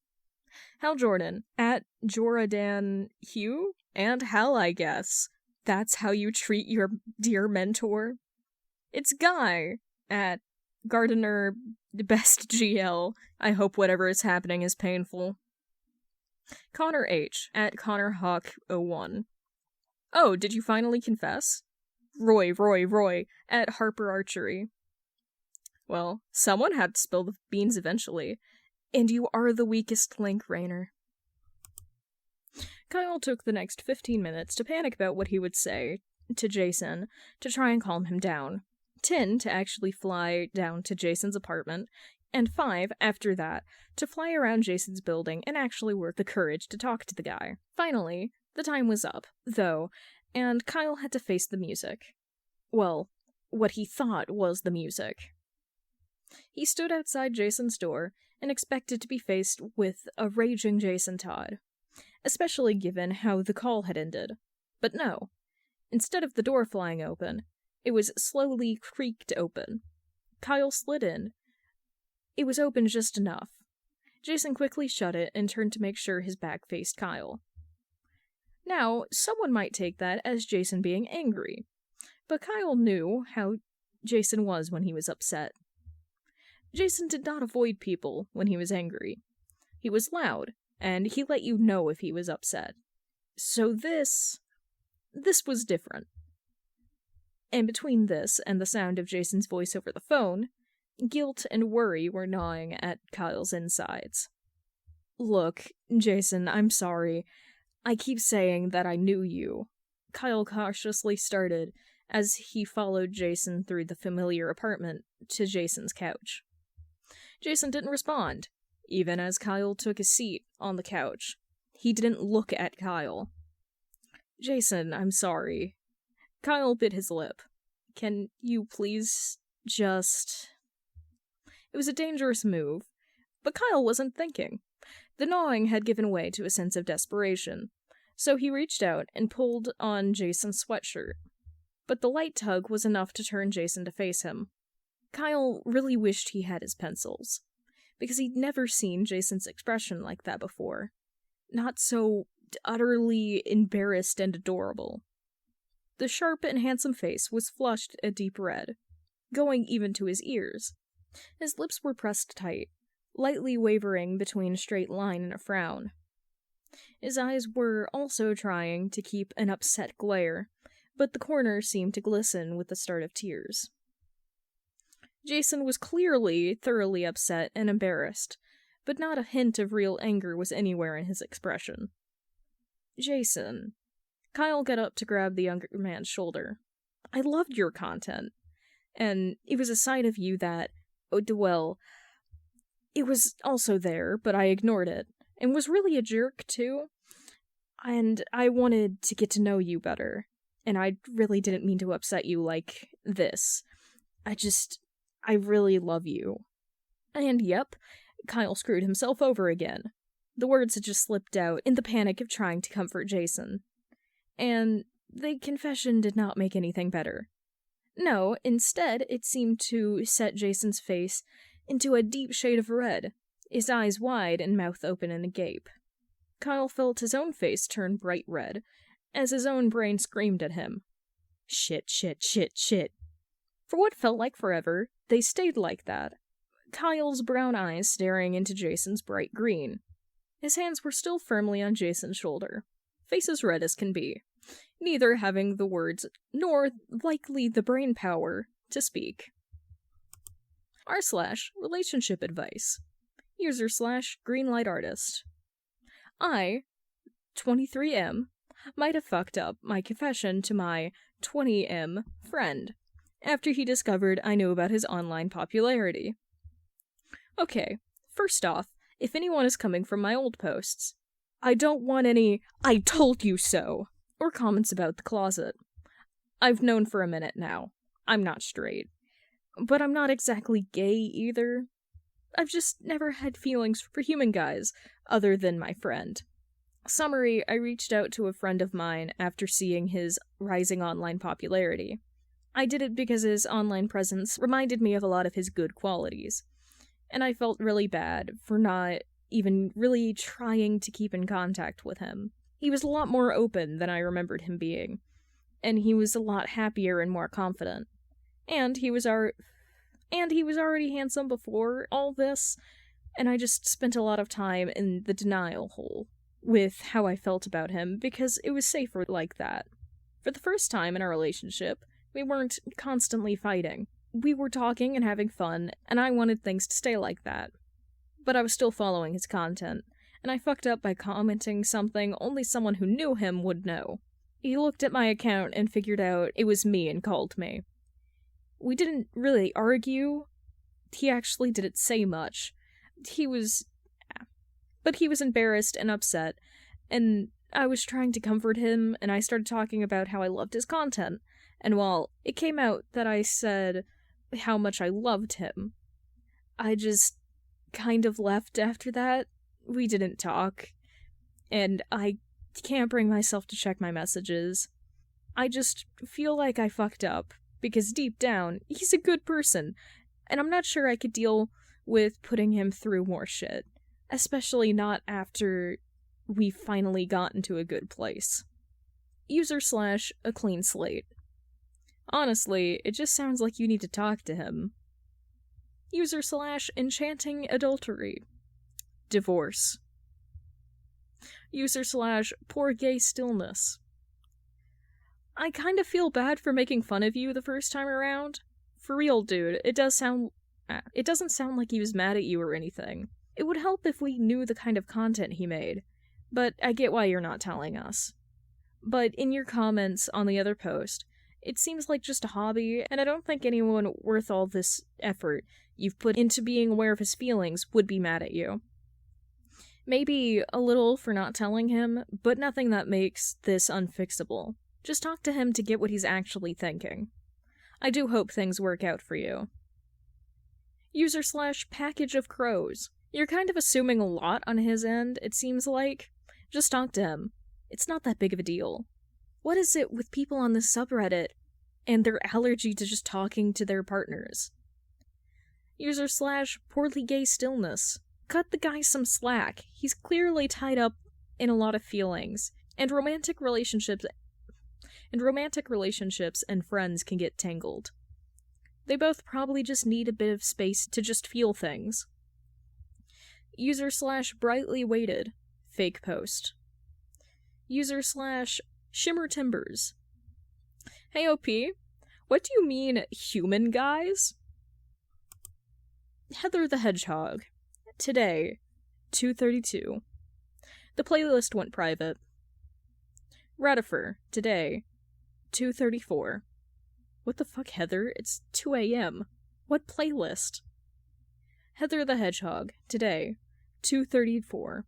Hal Jordan. At Joradan Hugh. And Hal, I guess. That's how you treat your dear mentor. It's Guy. At Gardener Best GL. I hope whatever is happening is painful. Connor H. At Connor Hawk 01. Oh, did you finally confess? Roy. At Harper Archery. Well, someone had to spill the beans eventually. And you are the weakest link, Rayner. Kyle took the next 15 minutes to panic about what he would say to Jason to try and calm him down. 10 to actually fly down to Jason's apartment, and 5 after that to fly around Jason's building and actually work the courage to talk to the guy. Finally, the time was up, though, and Kyle had to face the music. Well, what he thought was the music. He stood outside Jason's door and expected to be faced with a raging Jason Todd, especially given how the call had ended. But no. Instead of the door flying open, it was slowly creaked open. Kyle slid in. It was open just enough. Jason quickly shut it and turned to make sure his back faced Kyle. Now, someone might take that as Jason being angry, but Kyle knew how Jason was when he was upset. Jason did not avoid people when he was angry. He was loud, and he let you know if he was upset. So this was different. And between this and the sound of Jason's voice over the phone, guilt and worry were gnawing at Kyle's insides. Look, Jason, I'm sorry. I keep saying that I knew you. Kyle cautiously started as he followed Jason through the familiar apartment to Jason's couch. Jason didn't respond, even as Kyle took a seat on the couch. He didn't look at Kyle. Jason, I'm sorry. Kyle bit his lip. Can you please just... It was a dangerous move, but Kyle wasn't thinking. The gnawing had given way to a sense of desperation, so he reached out and pulled on Jason's sweatshirt. But the light tug was enough to turn Jason to face him. Kyle really wished he had his pencils, because he'd never seen Jason's expression like that before. Not so utterly embarrassed and adorable. The sharp and handsome face was flushed a deep red, going even to his ears. His lips were pressed tight, lightly wavering between a straight line and a frown. His eyes were also trying to keep an upset glare, but the corners seemed to glisten with the start of tears. Jason was clearly thoroughly upset and embarrassed, but not a hint of real anger was anywhere in his expression. Jason. Kyle got up to grab the younger man's shoulder. I loved your content, and it was a side of you that, well, it was also there, but I ignored it, and was really a jerk, too. And I wanted to get to know you better, and I really didn't mean to upset you like this. I really love you. And yep, Kyle screwed himself over again. The words had just slipped out in the panic of trying to comfort Jason. And the confession did not make anything better. No, instead, it seemed to set Jason's face into a deep shade of red, his eyes wide and mouth open in a gape. Kyle felt his own face turn bright red, as his own brain screamed at him. Shit, shit, shit, shit. For what felt like forever, they stayed like that, Kyle's brown eyes staring into Jason's bright green. His hands were still firmly on Jason's shoulder, face as red as can be, neither having the words nor likely the brain power to speak. r/relationship advice. User/greenlightartist. I, 23M, might have fucked up my confession to my 20M friend after he discovered I knew about his online popularity. Okay, first off, if anyone is coming from my old posts, I don't want any "I told you so" or comments about the closet. I've known for a minute now. I'm not straight. But I'm not exactly gay either. I've just never had feelings for human guys other than my friend. Summary, I reached out to a friend of mine after seeing his rising online popularity. I did it because his online presence reminded me of a lot of his good qualities, and I felt really bad for not even really trying to keep in contact with him. He was a lot more open than I remembered him being, and he was a lot happier and more confident. And he was already handsome before all this, and I just spent a lot of time in the denial hole with how I felt about him because it was safer like that. For the first time in our relationship, we weren't constantly fighting. We were talking and having fun, and I wanted things to stay like that. But I was still following his content, and I fucked up by commenting something only someone who knew him would know. He looked at my account and figured out it was me and called me. We didn't really argue. He actually didn't say much. But he was embarrassed and upset, and I was trying to comfort him, and I started talking about how I loved his content, And while it came out that I said how much I loved him, I just kind of left after that. We didn't talk, and I can't bring myself to check my messages. I just feel like I fucked up, because deep down, he's a good person, and I'm not sure I could deal with putting him through more shit, especially not after we finally got into a good place. /a clean slate. Honestly, it just sounds like you need to talk to him. /enchanting adultery. Divorce. /poor gay stillness. I kind of feel bad for making fun of you the first time around. For real, dude, it doesn't sound like he was mad at you or anything. It would help if we knew the kind of content he made, but I get why you're not telling us. But in your comments on the other post, it seems like just a hobby, and I don't think anyone worth all this effort you've put into being aware of his feelings would be mad at you. Maybe a little for not telling him, but nothing that makes this unfixable. Just talk to him to get what he's actually thinking. I do hope things work out for you. /package of crows. You're kind of assuming a lot on his end, it seems like. Just talk to him. It's not that big of a deal. What is it with people on this subreddit and their allergy to just talking to their partners? /poorly gay stillness. Cut the guy some slack. He's clearly tied up in a lot of feelings, and romantic relationships and friends can get tangled. They both probably just need a bit of space to just feel things. /brightly weighted. Fake post. /shimmer timbers. Hey OP, what do you mean, human guys? Heather the Hedgehog. Today, 2:32. The playlist went private. Ratifer. Today, 2:34. What the fuck, Heather? It's 2 a.m. What playlist? Heather the Hedgehog. Today, 2:34.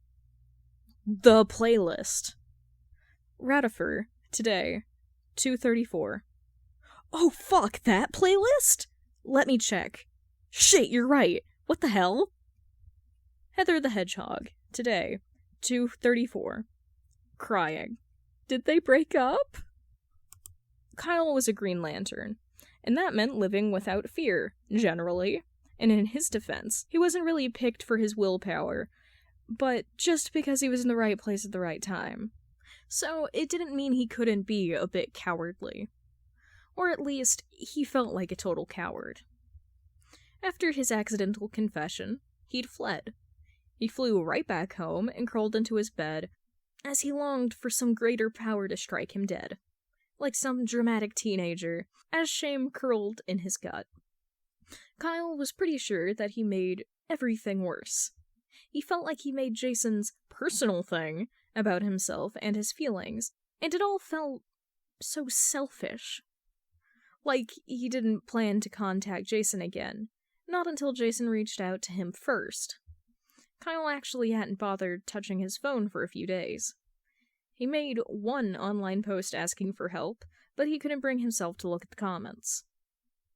The playlist. Ratifer. Today, 2:34. Oh fuck, that playlist? Let me check. Shit, you're right. What the hell? Heather the Hedgehog. Today, 2:34. Crying. Did they break up? Kyle was a Green Lantern, and that meant living without fear, generally. And in his defense, he wasn't really picked for his willpower, but just because he was in the right place at the right time. So it didn't mean he couldn't be a bit cowardly. Or at least, he felt like a total coward. After his accidental confession, he'd fled. He flew right back home and crawled into his bed as he longed for some greater power to strike him dead. Like some dramatic teenager, as shame curled in his gut. Kyle was pretty sure that he made everything worse. He felt like he made Jason's personal thing about himself and his feelings, and it all felt so selfish. Like he didn't plan to contact Jason again, not until Jason reached out to him first. Kyle actually hadn't bothered touching his phone for a few days. He made one online post asking for help, but he couldn't bring himself to look at the comments.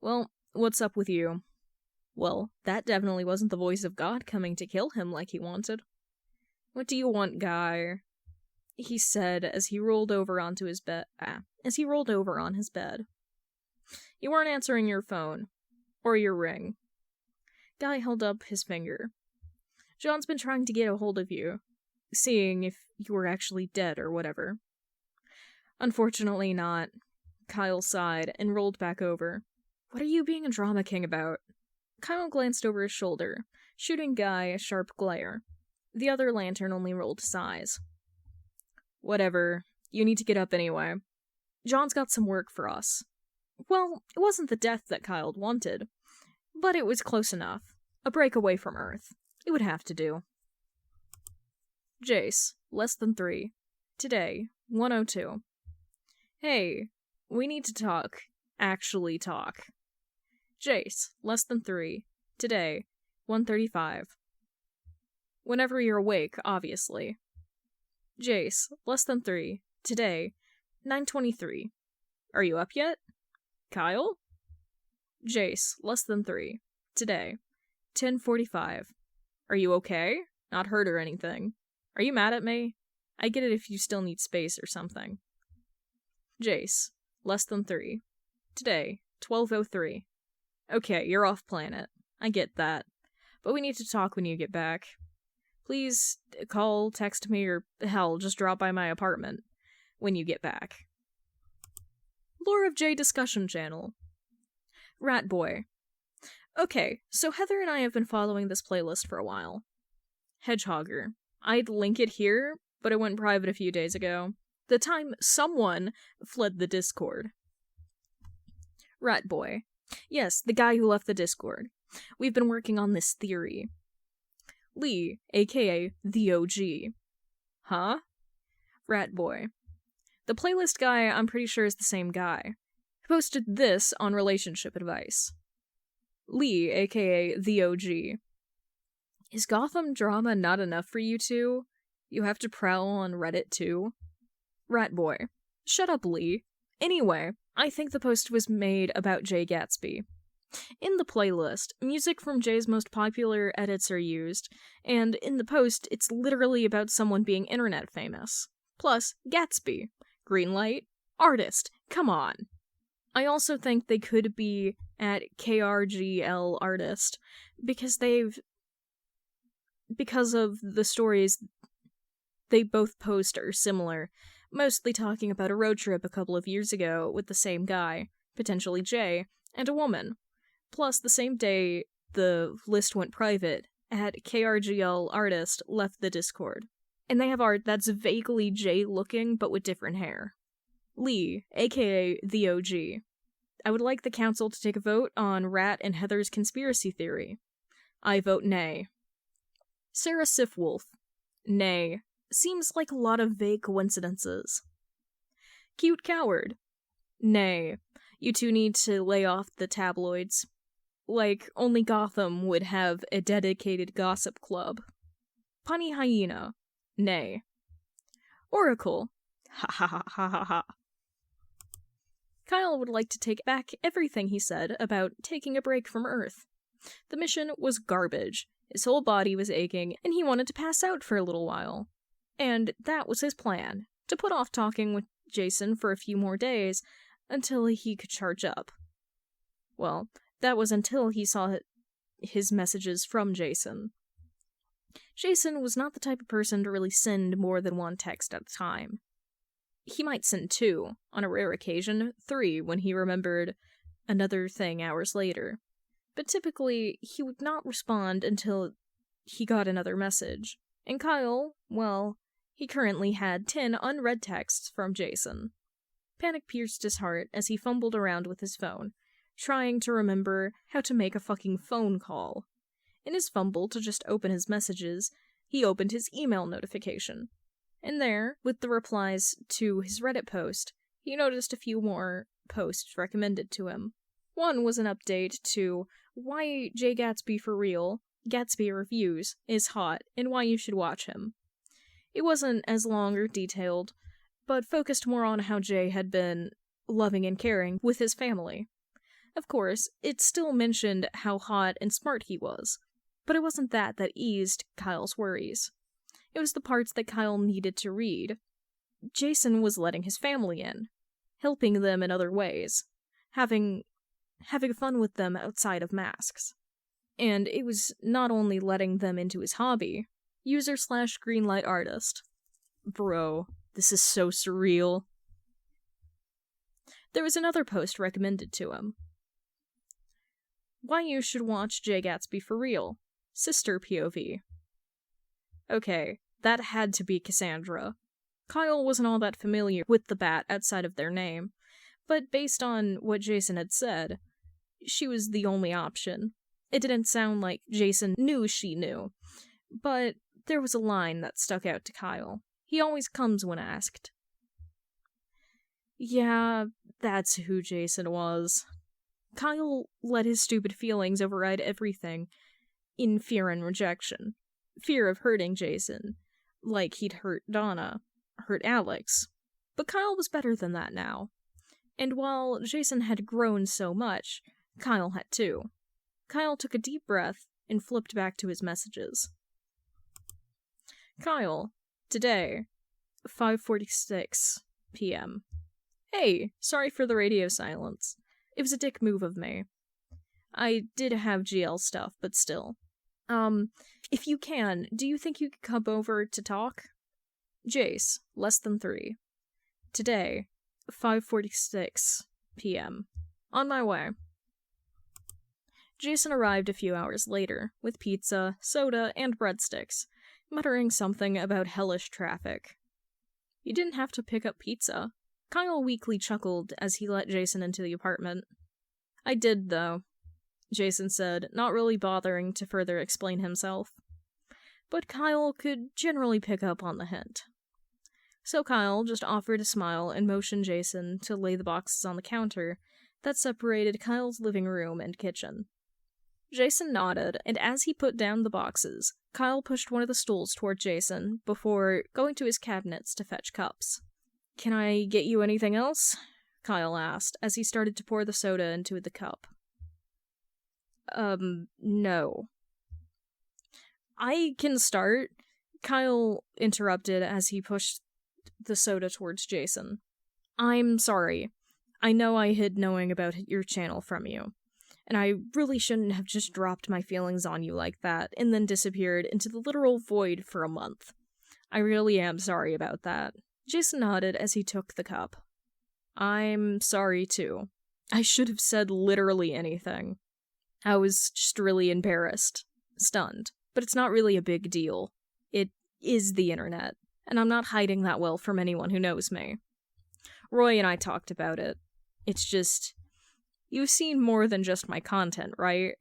Well, what's up with you? Well, that definitely wasn't the voice of God coming to kill him like he wanted. What do you want, guy? He said as he rolled over on his bed. You weren't answering your phone. Or your ring. Guy held up his finger. John's been trying to get a hold of you, seeing if you were actually dead or whatever. Unfortunately not. Kyle sighed and rolled back over. What are you being a drama king about? Kyle glanced over his shoulder, shooting Guy a sharp glare. The other lantern only rolled his eyes. Whatever. You need to get up anyway. John's got some work for us. Well, it wasn't the death that Kyle wanted, but it was close enough. A break away from Earth. It would have to do. Jace, less than 3. Today, 1:02. Hey, we need to talk. Actually talk. Jace, less than 3. Today, 1:35. Whenever you're awake, obviously. Jace, less than 3. Today, 9:23. Are you up yet? Kyle? Jace, less than 3. Today. 10:45. Are you okay? Not hurt or anything. Are you mad at me? I get it if you still need space or something. Jace, less than 3. Today, 12:03. Okay, you're off planet. I get that. But we need to talk when you get back. Please call, text me, or hell, just drop by my apartment when you get back. Lore of J discussion channel. Rat Boy. Okay, so Heather and I have been following this playlist for a while. Hedgehogger. I'd link it here, but it went private a few days ago. The time someone fled the Discord. Rat Boy. Yes, the guy who left the Discord. We've been working on this theory. Lee, aka the OG. Huh? Rat Boy. The playlist guy I'm pretty sure is the same guy. He posted this on relationship advice. Lee, aka the OG. Is Gotham drama not enough for you two? You have to prowl on Reddit too? Rat Boy. Shut up, Lee. Anyway, I think the post was made about Jay Gatsby. In the playlist, music from Jay's most popular edits are used, and in the post, it's literally about someone being internet famous. Plus, Gatsby. Greenlight. Artist. Come on. I also think they could be at KRGL Artist, because of the stories they both post are similar, mostly talking about a road trip a couple of years ago with the same guy, potentially Jay, and a woman. Plus, the same day the list went private, at KRGL Artist left the Discord. And they have art that's vaguely Jay-looking, but with different hair. Lee, aka the OG. I would like the council to take a vote on Rat and Heather's conspiracy theory. I vote nay. Sarah Sifwolf. Nay. Seems like a lot of vague coincidences. Cute Coward. Nay. You two need to lay off the tabloids. Like, only Gotham would have a dedicated gossip club. Punny Hyena. Nay. Oracle. Ha ha ha ha ha ha. Kyle would like to take back everything he said about taking a break from Earth. The mission was garbage. His whole body was aching, and he wanted to pass out for a little while. And that was his plan, to put off talking with Jason for a few more days until he could charge up. Well, that was until he saw his messages from Jason. Jason was not the type of person to really send more than one text at a time. He might send 2, on a rare occasion 3 when he remembered another thing hours later. But typically, he would not respond until he got another message. And Kyle, well, he currently had 10 unread texts from Jason. Panic pierced his heart as he fumbled around with his phone, trying to remember how to make a fucking phone call. In his fumble to just open his messages, he opened his email notification. And there, with the replies to his Reddit post, he noticed a few more posts recommended to him. One was an update to why Jay Gatsby for real, Gatsby Reviews, is hot, and why you should watch him. It wasn't as long or detailed, but focused more on how Jay had been loving and caring with his family. Of course, it still mentioned how hot and smart he was, but it wasn't that eased Kyle's worries. It was the parts that Kyle needed to read. Jason was letting his family in, helping them in other ways, having fun with them outside of masks. And it was not only letting them into his hobby, user/greenlight artist. Bro, this is so surreal. There was another post recommended to him. Why you should watch Jay Gatsby for real. Sister POV. Okay, that had to be Cassandra. Kyle wasn't all that familiar with the Bat outside of their name, but based on what Jason had said, she was the only option. It didn't sound like Jason knew she knew, but there was a line that stuck out to Kyle. He always comes when asked. Yeah, that's who Jason was. Kyle let his stupid feelings override everything in fear and rejection. Fear of hurting Jason, like he'd hurt Donna, hurt Alex. But Kyle was better than that now. And while Jason had grown so much, Kyle had too. Kyle took a deep breath and flipped back to his messages. Kyle, today, 5:46 p.m. Hey, sorry for the radio silence. It was a dick move of me. I did have GL stuff, but still. If you can, do you think you could come over to talk? Jace, less than 3. Today, 5:46 p.m. On my way. Jason arrived a few hours later, with pizza, soda, and breadsticks, muttering something about hellish traffic. You didn't have to pick up pizza. Kyle weakly chuckled as he let Jason into the apartment. I did, though, Jason said, not really bothering to further explain himself. But Kyle could generally pick up on the hint. So Kyle just offered a smile and motioned Jason to lay the boxes on the counter that separated Kyle's living room and kitchen. Jason nodded, and as he put down the boxes, Kyle pushed one of the stools toward Jason before going to his cabinets to fetch cups. Can I get you anything else? Kyle asked as he started to pour the soda into the cup. No. I can start, Kyle interrupted as he pushed the soda towards Jason. I'm sorry. I know I hid knowing about your channel from you, and I really shouldn't have just dropped my feelings on you like that and then disappeared into the literal void for a month. I really am sorry about that. Jason nodded as he took the cup. I'm sorry too. I should have said literally anything. I was just really embarrassed. Stunned. But it's not really a big deal. It is the internet, and I'm not hiding that well from anyone who knows me. Roy and I talked about it. It's just... You've seen more than just my content, right?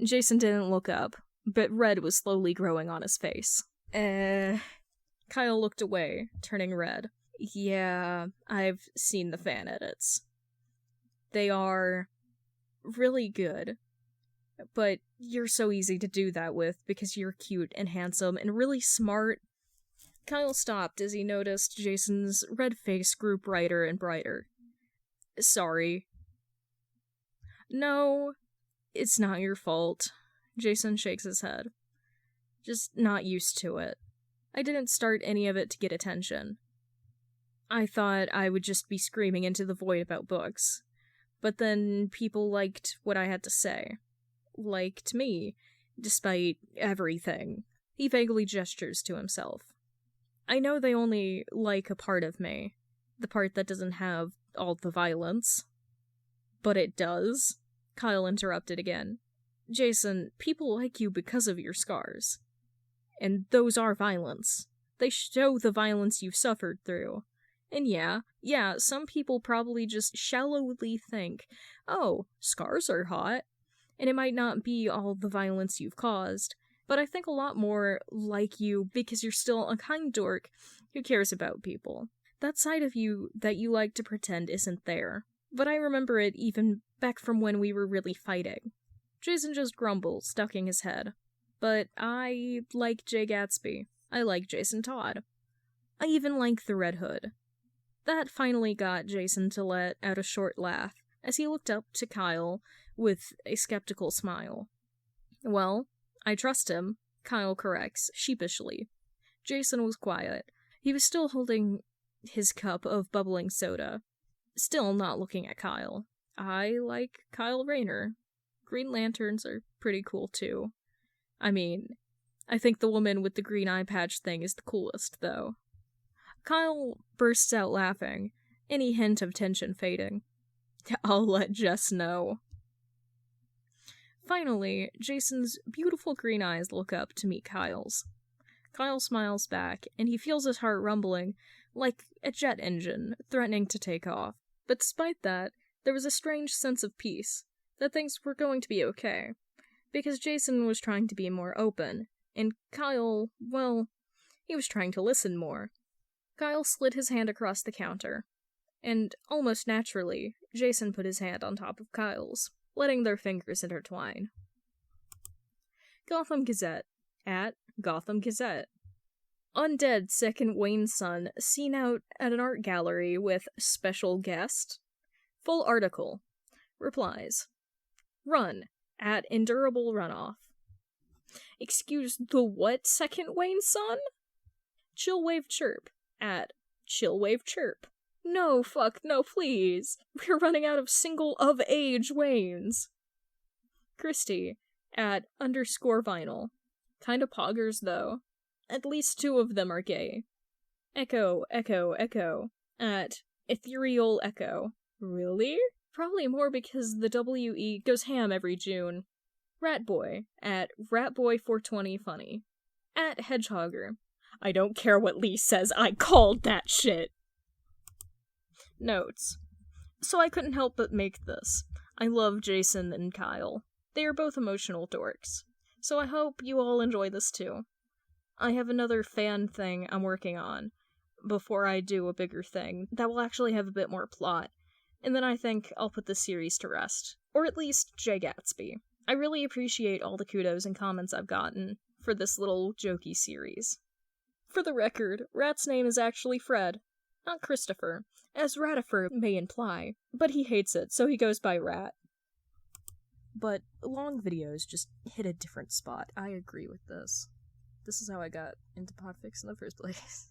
Jason didn't look up, but red was slowly growing on his face. Kyle looked away, turning red. Yeah, I've seen the fan edits. They are really good. But you're so easy to do that with because you're cute and handsome and really smart. Kyle stopped as he noticed Jason's red face grew brighter and brighter. Sorry. No, it's not your fault. Jason shakes his head. Just not used to it. I didn't start any of it to get attention. I thought I would just be screaming into the void about books. But then people liked what I had to say. Liked me, despite everything. He vaguely gestures to himself. I know they only like a part of me. The part that doesn't have all the violence. But it does, Kyle interrupted again. Jason, people like you because of your scars. And those are violence. They show the violence you've suffered through. And yeah, some people probably just shallowly think, oh, scars are hot. And it might not be all the violence you've caused, but I think a lot more like you because you're still a kind dork who cares about people. That side of you that you like to pretend isn't there. But I remember it even back from when we were really fighting. Jason just grumbles, ducking his head. But I like Jay Gatsby. I like Jason Todd. I even like the Red Hood. That finally got Jason to let out a short laugh as he looked up to Kyle with a skeptical smile. Well, I trust him, Kyle corrects, sheepishly. Jason was quiet. He was still holding his cup of bubbling soda, still not looking at Kyle. I like Kyle Rayner. Green Lanterns are pretty cool too. I mean, I think the woman with the green eye patch thing is the coolest, though. Kyle bursts out laughing, any hint of tension fading. I'll let Jess know. Finally, Jason's beautiful green eyes look up to meet Kyle's. Kyle smiles back, and he feels his heart rumbling, like a jet engine, threatening to take off. But despite that, there was a strange sense of peace, that things were going to be okay, because Jason was trying to be more open, and Kyle, well, he was trying to listen more. Kyle slid his hand across the counter, and, almost naturally, Jason put his hand on top of Kyle's, letting their fingers intertwine. Gotham Gazette. At Gotham Gazette. Undead second Wayne's son seen out at an art gallery with special guest. Full article. Replies. Run at Endurable Runoff. Excuse the what, Second Wayne son? Chillwave Chirp at Chillwave Chirp. No, fuck, no, please. We're running out of single of age Waynes. Christy at _vinyl. Kinda poggers, though. At least 2 of them are gay. Echo at Ethereal Echo. Really? Probably more because the WE goes ham every June. Ratboy at Ratboy420funny. At Hedgehogger. I don't care what Lee says, I called that shit! Notes. So I couldn't help but make this. I love Jason and Kyle. They are both emotional dorks. So I hope you all enjoy this too. I have another fan thing I'm working on before I do a bigger thing that will actually have a bit more plot, and then I think I'll put the series to rest. Or at least Jay Gatsby. I really appreciate all the kudos and comments I've gotten for this little jokey series. For the record, Rat's name is actually Fred, not Christopher, as Ratifer may imply, but he hates it, so he goes by Rat. But long videos just hit a different spot. I agree with this. This is how I got into Podfic in the first place.